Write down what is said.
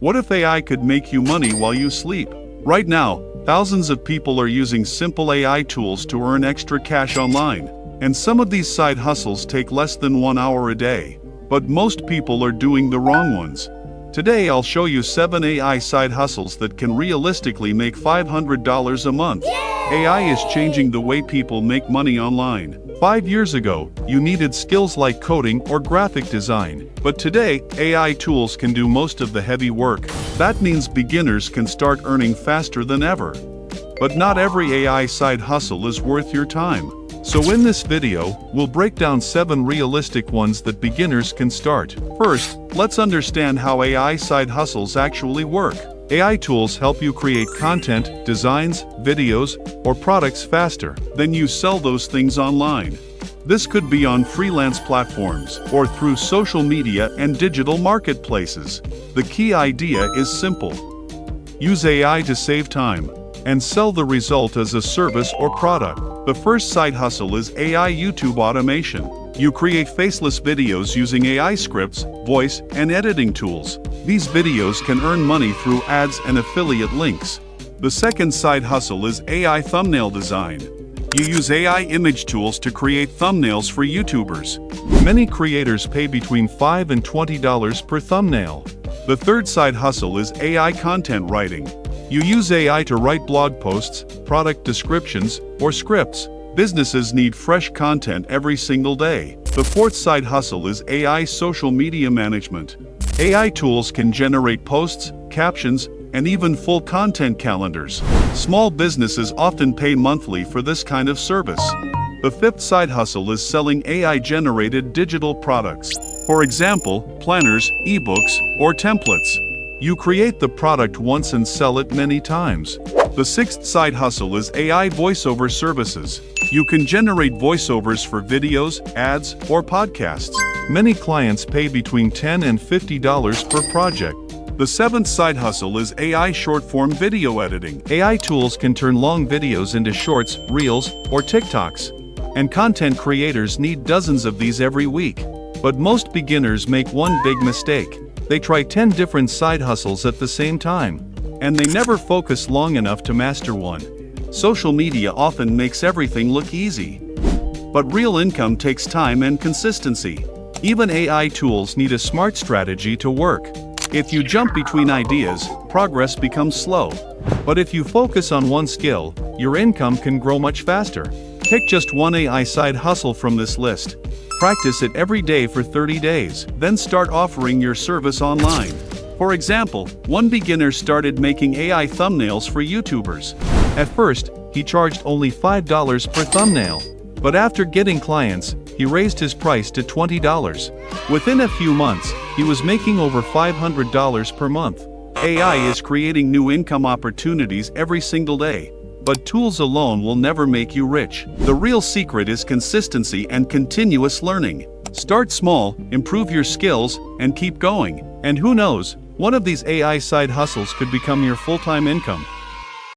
What if AI could make you money while you sleep? Right now, thousands of people are using simple AI tools to earn extra cash online. And some of these side hustles take less than 1 hour a day. But most people are doing the wrong ones. Today I'll show you 7 AI side hustles that can realistically make $500 a month. AI is changing the way people make money online. 5 years ago, you needed skills like coding or graphic design. But today, AI tools can do most of the heavy work. That means beginners can start earning faster than ever. But not every AI side hustle is worth your time. So in this video, we'll break down 7 realistic ones that beginners can start. First, let's understand how AI side hustles actually work. AI tools help you create content, designs, videos, or products faster. Then you sell those things online. This could be on freelance platforms or through social media and digital marketplaces. The key idea is simple. Use AI to save time and sell the result as a service or product. The first side hustle is AI YouTube automation. You create faceless videos using AI scripts, voice, and editing tools. These videos can earn money through ads and affiliate links. The second side hustle is AI thumbnail design. You use AI image tools to create thumbnails for YouTubers. Many creators pay between $5 and $20 per thumbnail. The third side hustle is AI content writing. You use AI to write blog posts, product descriptions, or scripts. Businesses need fresh content every single day. The fourth side hustle is AI social media management. AI tools can generate posts, captions, and even full content calendars. Small businesses often pay monthly for this kind of service. The fifth side hustle is selling AI-generated digital products. For example, planners, ebooks, or templates. You create the product once and sell it many times. The sixth side hustle is AI voiceover services. You can generate voiceovers for videos, ads, or podcasts. Many clients pay between $10 and $50 per project. The seventh side hustle is AI short-form video editing. AI tools can turn long videos into shorts, reels, or TikToks. And content creators need dozens of these every week. But most beginners make one big mistake. They try 10 different side hustles at the same time. And they never focus long enough to master one. Social media often makes everything look easy. But real income takes time and consistency. Even AI tools need a smart strategy to work. If you jump between ideas, progress becomes slow. But if you focus on one skill, your income can grow much faster. Pick just one AI side hustle from this list. Practice it every day for 30 days, then start offering your service online. For example, one beginner started making AI thumbnails for YouTubers. At first, he charged only $5 per thumbnail. But after getting clients, he raised his price to $20. Within a few months, he was making over $500 per month. AI is creating new income opportunities every single day. But tools alone will never make you rich. The real secret is consistency and continuous learning. Start small, improve your skills, and keep going. And who knows, one of these AI side hustles could become your full-time income.